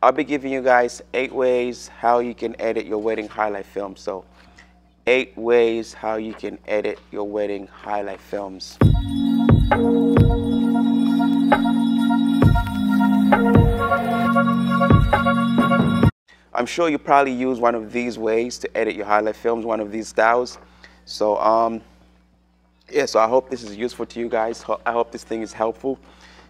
I'll be giving you guys 8 ways how you can edit your wedding highlight film. So 8 ways how you can edit your wedding highlight films. I'm sure you probably use one of these ways to edit your highlight films, one of these styles. So yeah, so I hope this is useful to you guys. I hope this thing is helpful.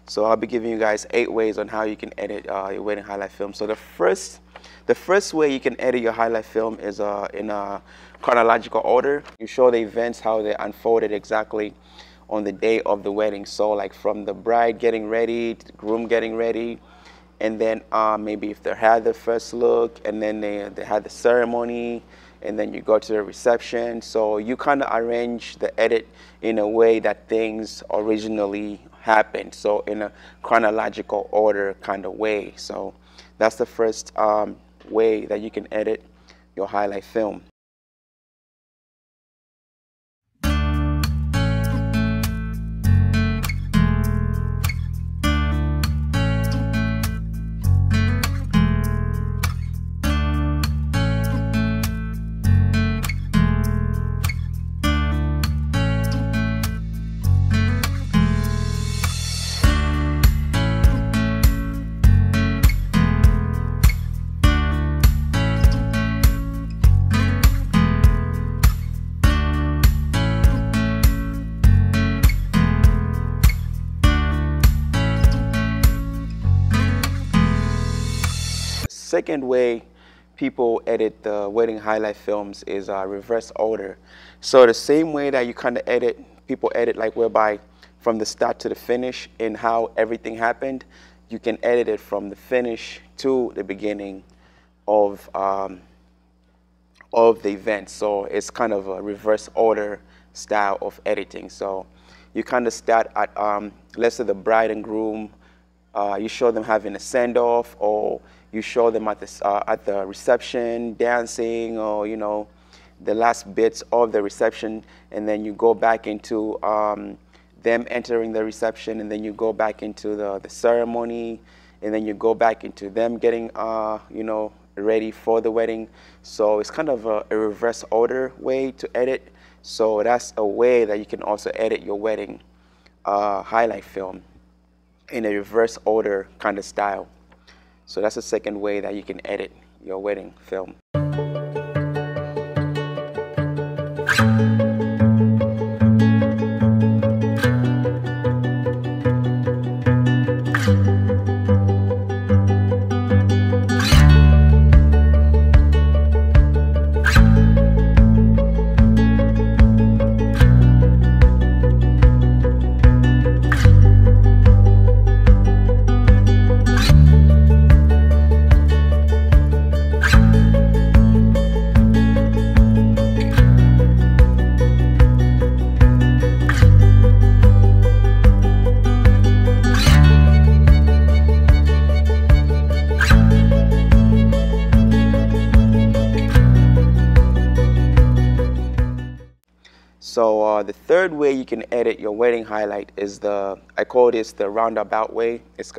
So I'll be giving you guys 8 ways on how you can edit your wedding highlight film. So the first way you can edit your highlight film is in a chronological order. You show the events, how they unfolded exactly on the day of the wedding. So like from the bride getting ready to the groom getting ready, and then maybe if they had the first look, and then they had the ceremony, and then you go to the reception. So you kind of arrange the edit in a way that things originally happened, so in a chronological order kind of way. So that's the first way that you can edit your highlight film. Second way people edit the wedding highlight films is reverse order. So the same way that you kind of edit, people edit like whereby from the start to the finish in how everything happened, you can edit it from the finish to the beginning of the event. So it's kind of a reverse order style of editing. So you kind of start at, let's say the bride and groom, you show them having a send-off, or you show them at the reception dancing, or the last bits of the reception, and then you go back into them entering the reception, and then you go back into the ceremony, and then you go back into them getting ready for the wedding. So it's kind of a reverse order way to edit. So that's a way that you can also edit your wedding highlight film in a reverse order kind of style. So that's the second way that you can edit your wedding film. So the third way you can edit your wedding highlight is I call this the roundabout way. It's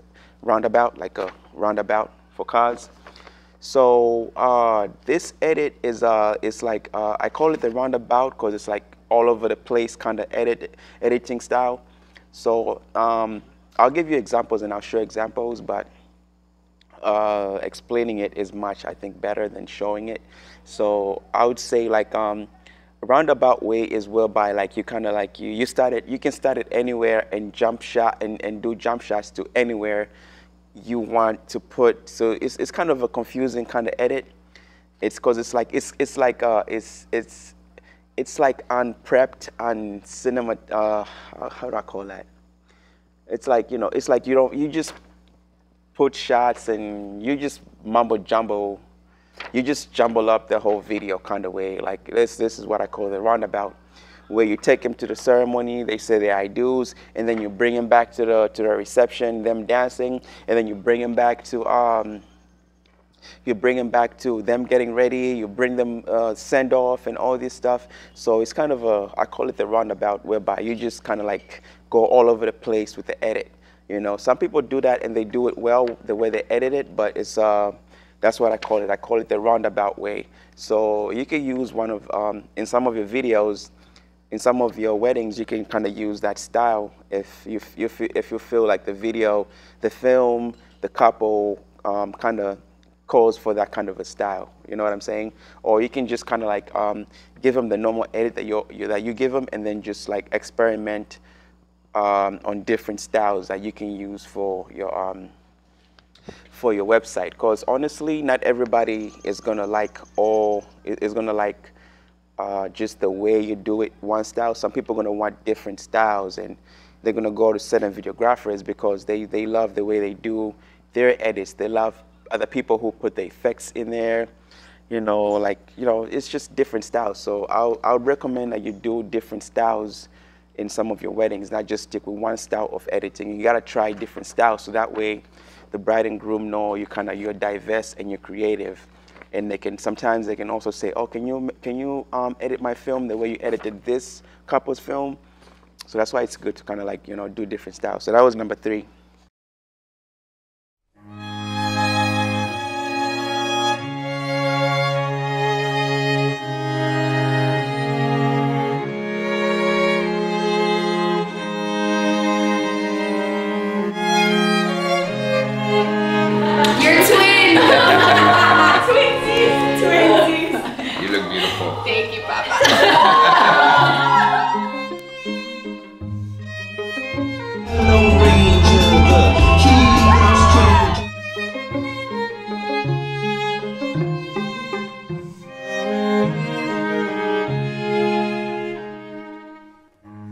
roundabout, like a roundabout for cars. So this edit is like, I call it the roundabout because it's like all over the place kind of editing style. So I'll give you examples and I'll show examples, but explaining it is much, I think, better than showing it. So I would say like, roundabout way is whereby like you kind of like you can start it anywhere and jump shot and do jump shots to anywhere you want to put. So it's kind of a confusing kind of edit. It's because it's like unprepped and cinema. How do I call that? It's like it's like you just put shots and you just mumbo jumbo. You just jumble up the whole video kind of way. Like this is what I call the roundabout, where you take them to the ceremony, they say their I do's, and then you bring them back to the reception, them dancing, and then you bring them back to them getting ready. You bring them send off and all this stuff. So it's kind of I call it the roundabout, whereby you just kind of like go all over the place with the edit. You know, some people do that and they do it well the way they edit it, but it's that's what I call it. I call it the roundabout way. So you can use one of in some of your videos, in some of your weddings, you can kind of use that style if you feel like the video, the film, the couple kind of calls for that kind of a style. You know what I'm saying? Or you can just kind of like give them the normal edit that you give them, and then just like experiment on different styles that you can use for your website. Because honestly, not everybody is gonna like just the way you do it one style. Some people are gonna want different styles, and they're gonna go to certain videographers because they love the way they do their edits. They love other people who put the effects in there. You know, like, you know, it's just different styles. So I would recommend that you do different styles in some of your weddings, not just stick with one style of editing. You gotta try different styles, so that way the bride and groom know you're diverse and you're creative. And sometimes they can also say, oh, can you edit my film the way you edited this couple's film? So that's why it's good to kind of like, you know, do different styles. So that was number 3. You're twins! Twinsies! Twinsies! You look beautiful. Thank you, Papa.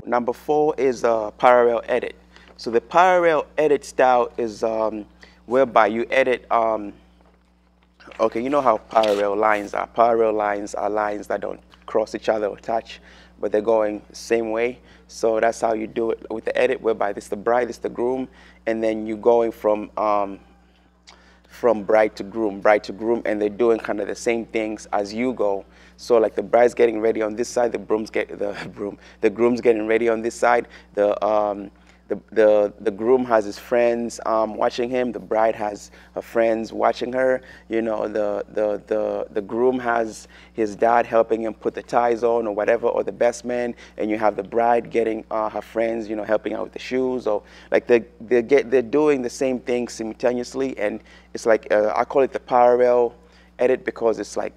Number 4 is a parallel edit. So the parallel edit style is whereby you edit, okay, you know how parallel lines are. Parallel lines are lines that don't cross each other or touch, but they're going the same way. So that's how you do it with the edit, whereby this is the bride, this is the groom, and then you're going from bride to groom, and they're doing kind of the same things as you go. So like the bride's getting ready on this side, the groom's getting ready on this side. The groom has his friends watching him. The bride has her friends watching her. You know, the groom has his dad helping him put the ties on or whatever, or the best man, and you have the bride getting her friends, you know, helping out with the shoes. Or like they're doing the same thing simultaneously, and it's like I call it the parallel edit, because it's like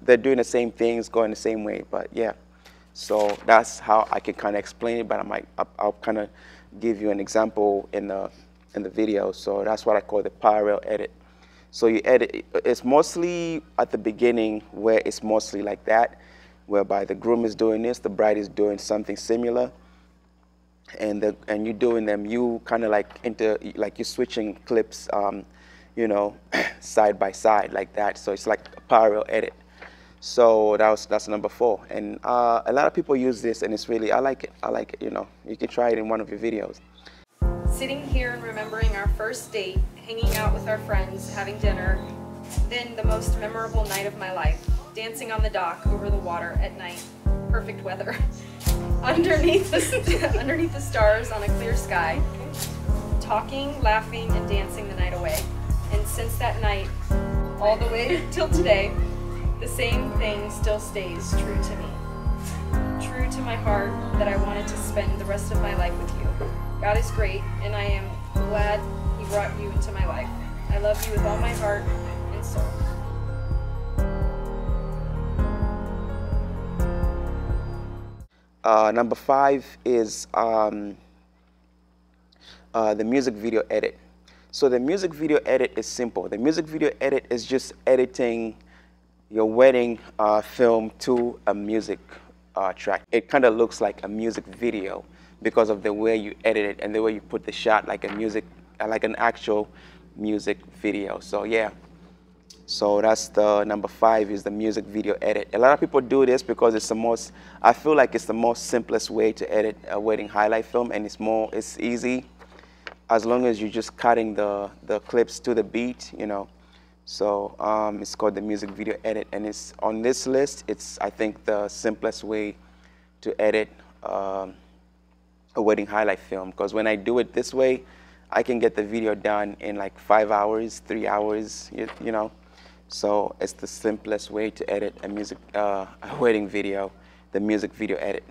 they're doing the same things, going the same way. But yeah, so that's how I can kind of explain it. But I'll kind of give you an example in the video. So that's what I call the parallel edit. So you edit, it's mostly at the beginning where it's mostly like that, whereby the groom is doing this, the bride is doing something similar, and you're doing them. You kind of like you're switching clips, you know, side by side like that. So it's like a parallel edit. So that's number 4, and a lot of people use this, and it's really, I like it. You know, you can try it in one of your videos. Sitting here and remembering our first date, hanging out with our friends, having dinner, then the most memorable night of my life, dancing on the dock over the water at night, perfect weather, underneath the stars on a clear sky, talking, laughing, and dancing the night away. And since that night, all the way till today, the same thing still stays true to me. True to my heart, that I wanted to spend the rest of my life with you. God is great, and I am glad He brought you into my life. I love you with all my heart and soul. Number 5 is the music video edit. So the music video edit is simple. The music video edit is just editing your wedding film to a music track. It kind of looks like a music video because of the way you edit it and the way you put the shot like an actual music video. So yeah, so that's the number 5 is the music video edit. A lot of people do this because I feel like it's the most simplest way to edit a wedding highlight film, and it's easy as long as you're just cutting the clips to the beat, you know. So it's called the music video edit, and it's on this list. It's, I think, the simplest way to edit a wedding highlight film, because when I do it this way, I can get the video done in like 5 hours, 3 hours, you know. So it's the simplest way to edit a music, a wedding video, the music video edit.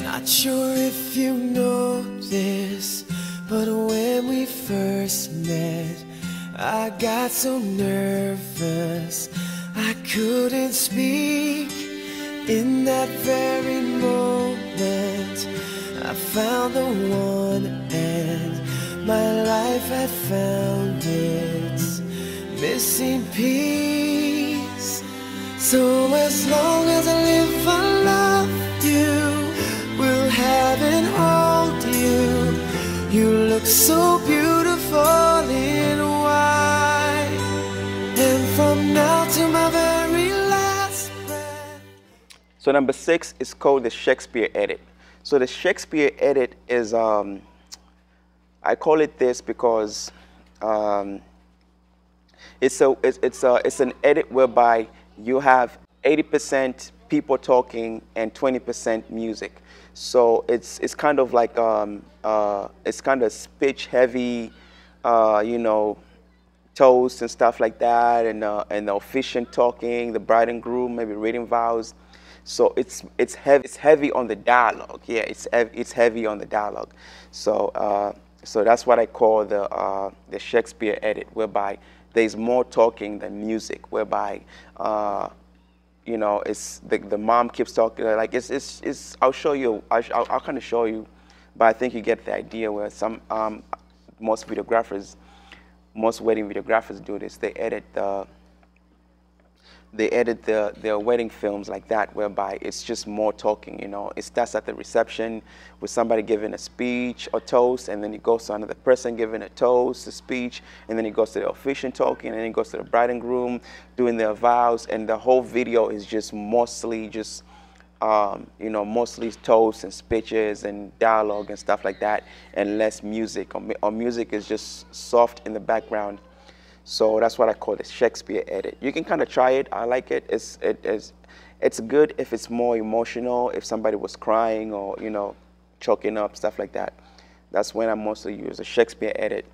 Not sure if you know this, but when we first met, I got so nervous I couldn't speak. In that very moment, I found the one, and my life had found its missing piece. So as long as I live, I love you, will have and hold you. You look so beautiful in white, and from now to my very last breath. So number 6 is called the Shakespeare edit. So the Shakespeare edit is, I call it this because it's an edit whereby you have 80% people talking and 20% music. So it's kind of like it's kind of speech heavy, you know, toast and stuff like that, and the officiant talking, the bride and groom maybe reading vows. So it's heavy on the dialogue. Yeah, it's heavy on the dialogue. So so that's what I call the Shakespeare edit, whereby there's more talking than music, whereby you know, it's the mom keeps talking, like it's I'll show you, I'll kind of show you, but I think you get the idea where some most videographers, most wedding videographers do this. They edit their wedding films like that, whereby it's just more talking. You know, it starts at the reception with somebody giving a speech or toast, and then it goes to another person giving a toast, a speech, and then it goes to the officiant talking, and then it goes to the bride and groom doing their vows, and the whole video is just mostly just you know, mostly toasts and speeches and dialogue and stuff like that, and less music, or music is just soft in the background. So that's what I call the Shakespeare edit. You can kind of try it. I like it. It's good if it's more emotional, if somebody was crying or, you know, choking up, stuff like that. That's when I mostly use a Shakespeare edit.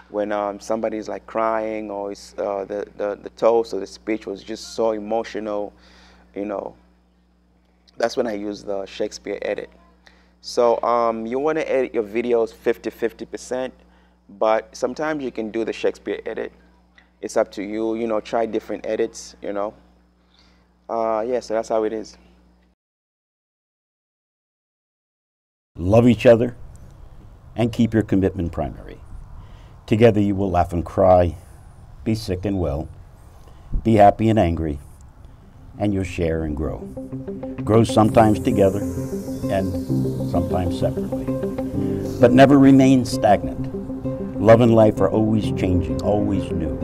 When somebody's like crying, or it's, the toast or the speech was just so emotional, you know, that's when I use the Shakespeare edit. So you want to edit your videos 50-50%, but sometimes you can do the Shakespeare edit. It's up to you, you know, try different edits, you know. Yeah, so that's how it is. Love each other and keep your commitment primary. Together you will laugh and cry, be sick and well, be happy and angry, and you'll share and grow. Grow sometimes together and sometimes separately, but never remain stagnant. Love and life are always changing, always new.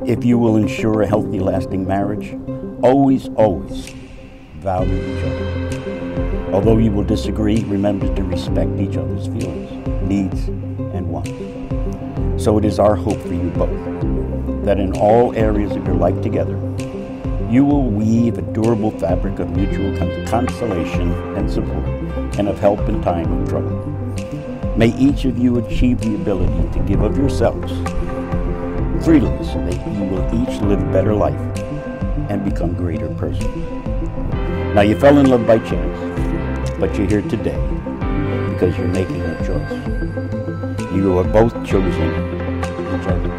If you will ensure a healthy, lasting marriage, always, always value each other. Although you will disagree, remember to respect each other's feelings, needs, and wants. So it is our hope for you both that in all areas of your life together, you will weave a durable fabric of mutual consolation and support, and of help in time of trouble. May each of you achieve the ability to give of yourselves freely, so that you will each live a better life and become greater persons. Now you fell in love by chance, but you're here today because you're making a choice. You are both choosing each other.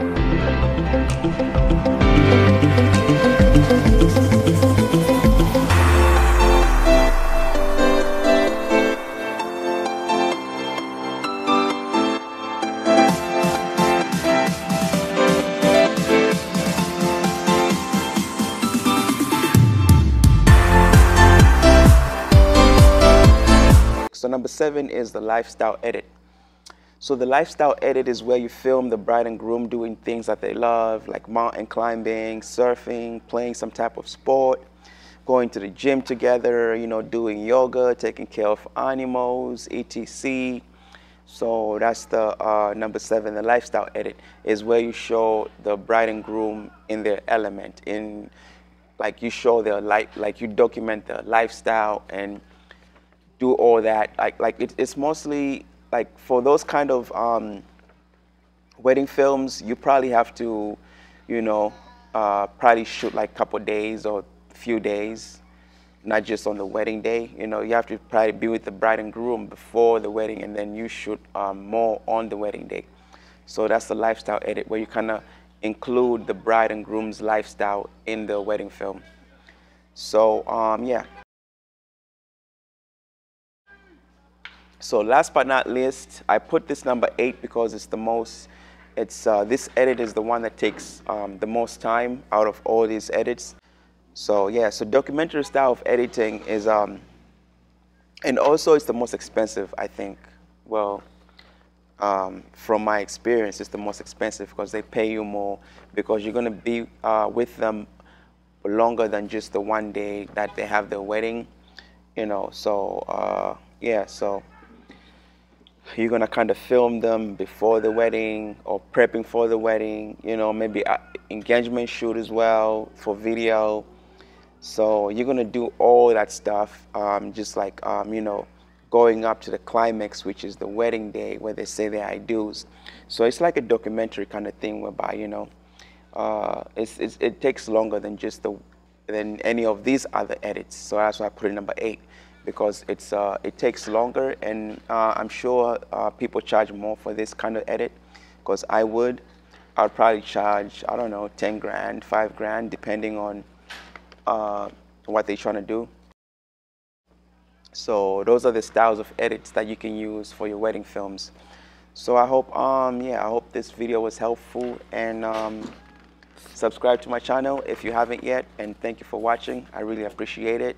So number 7 is the lifestyle edit. So the lifestyle edit is where you film the bride and groom doing things that they love, like mountain climbing, surfing, playing some type of sport, going to the gym together, you know, doing yoga, taking care of animals, etc. So that's the number 7, the lifestyle edit, is where you show the bride and groom in their element, in like you show their life, like you document the lifestyle and do all that. It's mostly like for those kind of wedding films, you probably have to, you know, probably shoot like a couple days or few days, not just on the wedding day. You know, you have to probably be with the bride and groom before the wedding, and then you shoot more on the wedding day. So that's the lifestyle edit, where you kind of include the bride and groom's lifestyle in the wedding film. So yeah. So last but not least, I put this number 8 because it's the most, this edit is the one that takes the most time out of all these edits. So yeah, so documentary style of editing is, and also it's the most expensive, I think. Well, from my experience, it's the most expensive because they pay you more, because you're gonna be with them longer than just the one day that they have their wedding, you know. So yeah, so you're gonna kind of film them before the wedding or prepping for the wedding, you know, maybe engagement shoot as well for video. So you're gonna do all that stuff, just like you know, going up to the climax, which is the wedding day, where they say their I do's. So it's like a documentary kind of thing, whereby, you know, it takes longer than than any of these other edits. So that's why I put it number 8, because it takes longer, and I'm sure people charge more for this kind of edit, because I'd probably charge, I don't know, 10 grand, 5 grand, depending on what they're trying to do. So those are the styles of edits that you can use for your wedding films. So I hope, yeah, I hope this video was helpful, and subscribe to my channel if you haven't yet, and thank you for watching. I really appreciate it.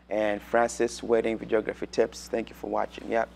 And Francis, Wedding Videography Tips, thank you for watching. Yep.